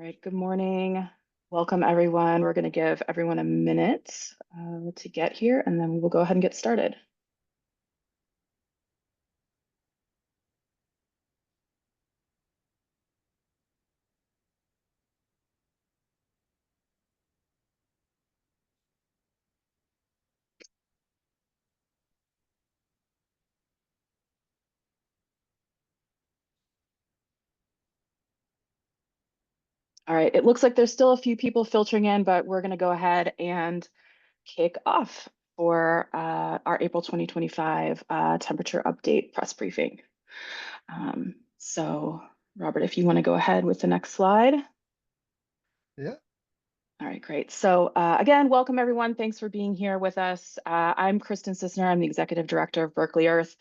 All right, good morning. Welcome, everyone. We're going to give everyone a minute to get here, and then we will go ahead and get started. All right, it looks like there's still a few people filtering in, but we're going to go ahead and kick off for our April 2025 temperature update press briefing. So, Robert, if you want to go ahead with the next slide. Yeah. All right, great. So again, welcome everyone. Thanks for being here with us. I'm Kristen Sisner. I'm the Executive Director of Berkeley Earth.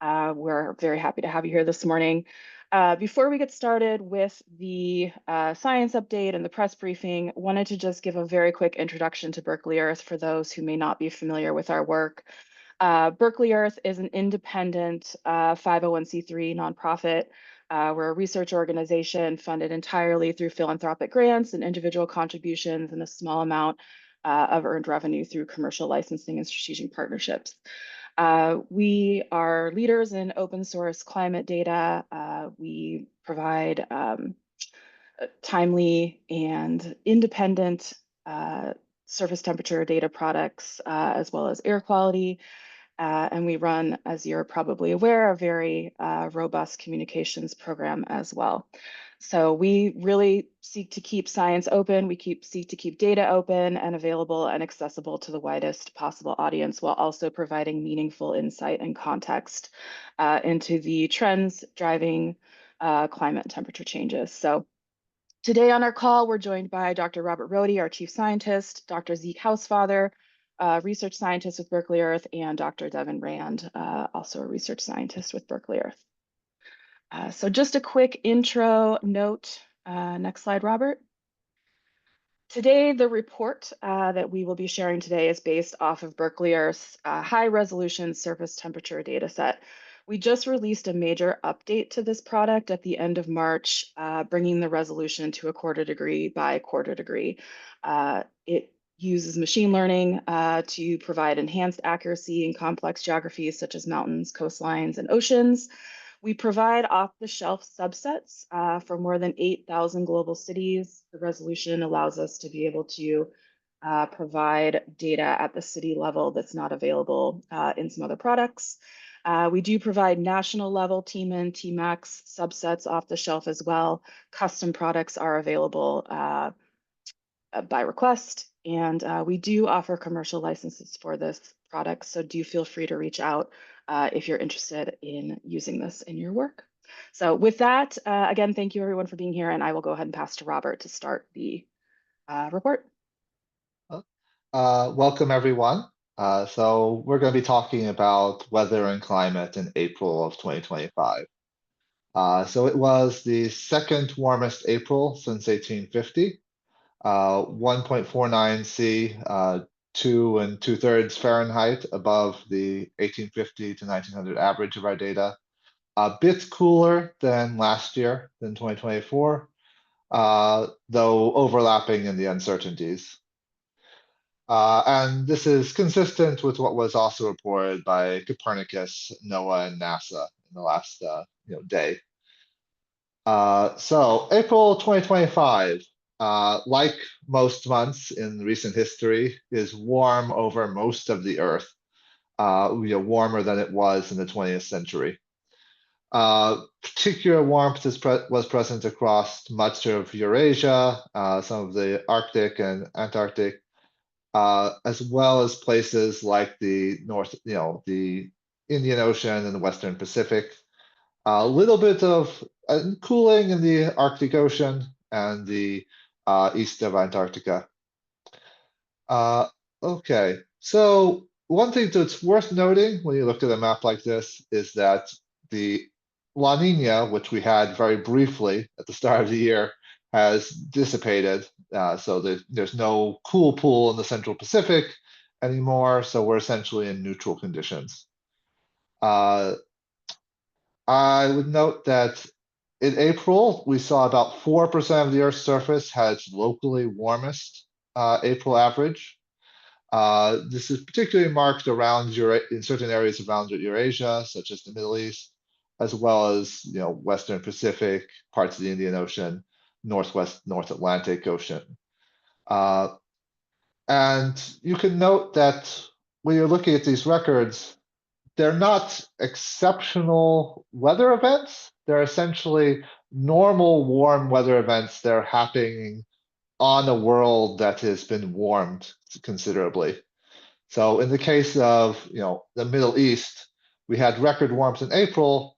We're very happy to have you here this morning. Before we get started with the science update and the press briefing, wanted to just give a very quick introduction to Berkeley Earth for those who may not be familiar with our work. Berkeley Earth is an independent 501c3 nonprofit. We're a research organization funded entirely through philanthropic grants and individual contributions and a small amount of earned revenue through commercial licensing and strategic partnerships. We are leaders in open source climate data. We provide timely and independent surface temperature data products, as well as air quality. And we run, as you're probably aware, a very robust communications program as well. So we really seek to keep science open. We seek to keep data open and available and accessible to the widest possible audience, while also providing meaningful insight and context into the trends driving climate and temperature changes. So today on our call, we're joined by Dr. Robert Rohde, our chief scientist, Dr. Zeke Housefather, research scientist with Berkeley Earth, and Dr. Devin Rand, also a research scientist with Berkeley Earth. So just a quick intro note. Next slide, Robert. Today, the report that we will be sharing today is based off of Berkeley Earth's high-resolution surface temperature data set. We just released a major update to this product at the end of March, bringing the resolution to a quarter degree by quarter degree. It uses machine learning to provide enhanced accuracy in complex geographies such as mountains, coastlines, and oceans. We provide off-the-shelf subsets for more than 8,000 global cities. The resolution allows us to be able to provide data at the city level that's not available in some other products. We do provide national level TMIN, TMAX subsets off the shelf as well. Custom products are available by request, and we do offer commercial licenses for this product, so do feel free to reach out if you're interested in using this in your work. So with that, again, thank you everyone for being here, and I will go ahead and pass to Robert to start the report. Welcome, everyone. So we're going to be talking about weather and climate in April of 2025. So it was the second warmest April since 1850, 1.49 C, 2 2/3 Fahrenheit above the 1850 to 1900 average of our data. A bit cooler than last year, than 2024, though overlapping in the uncertainties. And this is consistent with what was also reported by Copernicus, NOAA, and NASA in the last day. So April 2025, like most months in recent history, is warm over most of the Earth, warmer than it was in the 20th century. Particular warmth was present across much of Eurasia, some of the Arctic and Antarctic, as well as places like the the Indian Ocean and the Western Pacific. A little bit of cooling in the Arctic Ocean and the east of Antarctica. Okay, so one thing that's worth noting when you look at a map like this is that the La Nina, which we had very briefly at the start of the year, has dissipated. So there's no cool pool in the Central Pacific anymore. So we're essentially in neutral conditions. I would note that In April, we saw about 4% of the Earth's surface had its locally warmest April average. This is particularly marked around in certain areas around Eurasia, such as the Middle East, as well as Western Pacific, parts of the Indian Ocean, Northwest North Atlantic Ocean. And you can note that when you're looking at these records, they're not exceptional weather events. They're essentially normal warm weather events that are happening on a world that has been warmed considerably. So in the case of the Middle East, we had record warmth in April,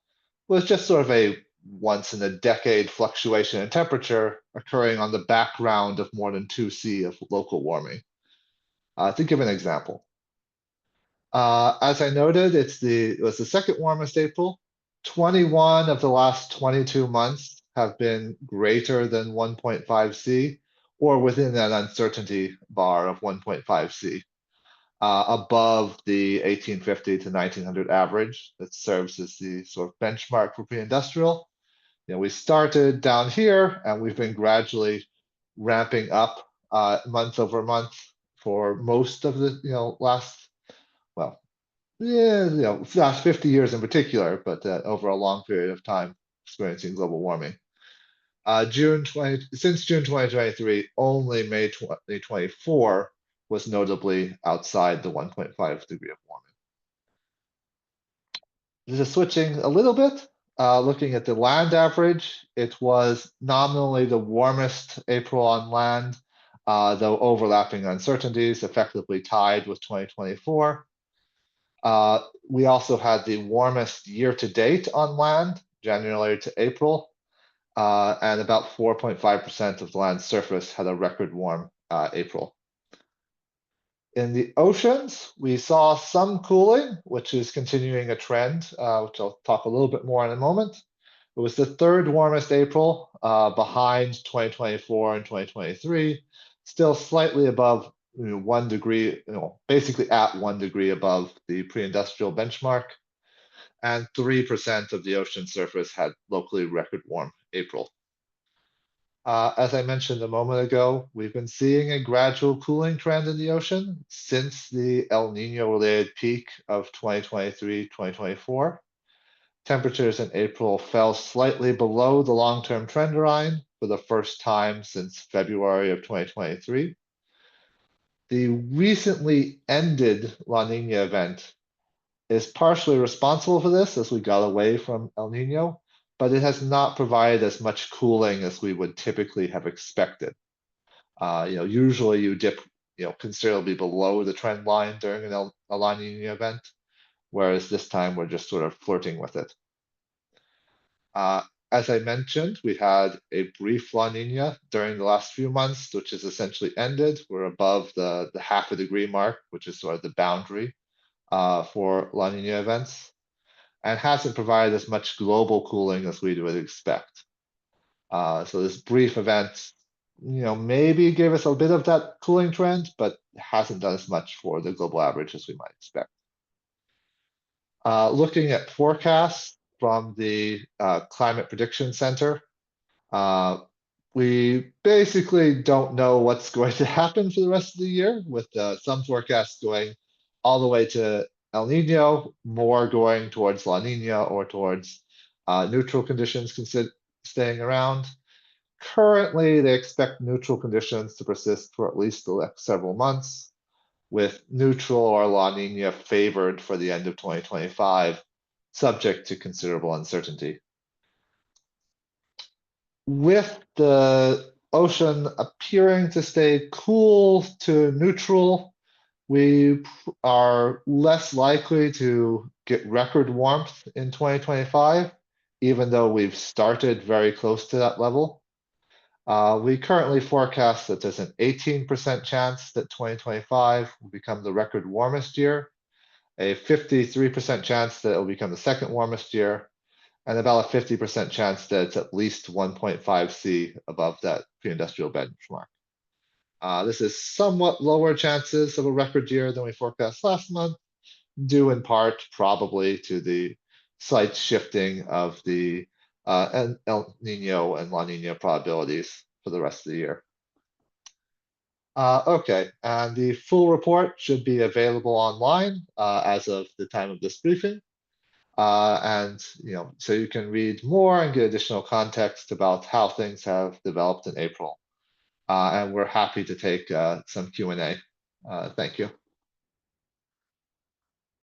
was just sort of a once in a decade fluctuation in temperature occurring on the background of more than 2°C of local warming. To give an example, as I noted, it was the second warmest April. 21 of the last 22 months have been greater than 1.5°C or within that uncertainty bar of 1.5°C, above the 1850 to 1900 average that serves as the sort of benchmark for pre-industrial. We started down here and we've been gradually ramping up month over month for most of the last, well, last 50 years in particular, but over a long period of time experiencing global warming. Since June 2023, only May 2024 was notably outside the 1.5 degree of warming. Just switching a little bit, looking at the land average, it was nominally the warmest April on land, though overlapping uncertainties effectively tied with 2024. We also had the warmest year to date on land, January to April, and about 4.5% of the land surface had a record warm April. In the oceans, we saw some cooling, which is continuing a trend, which I'll talk a little bit more in a moment. It was the third warmest April, behind 2024 and 2023, still slightly above 1 degree, basically at 1 degree above the pre-industrial benchmark, and 3% of the ocean surface had locally record warm April. As I mentioned a moment ago, we've been seeing a gradual cooling trend in the ocean since the El Nino-related peak of 2023-2024. Temperatures in April fell slightly below the long-term trend line for the first time since February of 2023. The recently ended La Nina event is partially responsible for this as we got away from El Nino, but it has not provided as much cooling as we would typically have expected. Usually you dip considerably below the trend line during a La Nina event, whereas this time we're just sort of flirting with it. As I mentioned, we had a brief La Nina during the last few months, which has essentially ended. We're above the half a degree mark, which is sort of the boundary for La Nina events, and hasn't provided as much global cooling as we would expect. So this brief event, maybe gave us a bit of that cooling trend, but hasn't done as much for the global average as we might expect. Looking at forecasts from the Climate Prediction Center, we basically don't know what's going to happen for the rest of the year, with some forecasts going all the way to El Nino, more going towards La Nina or towards neutral conditions staying around. Currently, they expect neutral conditions to persist for at least the next several months, with neutral or La Nina favored for the end of 2025, subject to considerable uncertainty. With the ocean appearing to stay cool to neutral, we are less likely to get record warmth in 2025, even though we've started very close to that level. We currently forecast that there's an 18% chance that 2025 will become the record warmest year, a 53% chance that it will become the second warmest year, and about a 50% chance that it's at least 1.5°C above that pre-industrial benchmark. This is somewhat lower chances of a record year than we forecast last month, due in part probably to the slight shifting of the and El Nino and La Nina probabilities for the rest of the year. Okay, and the full report should be available online as of the time of this briefing. And so you can read more and get additional context about how things have developed in April. And we're happy to take some Q&A. Thank you.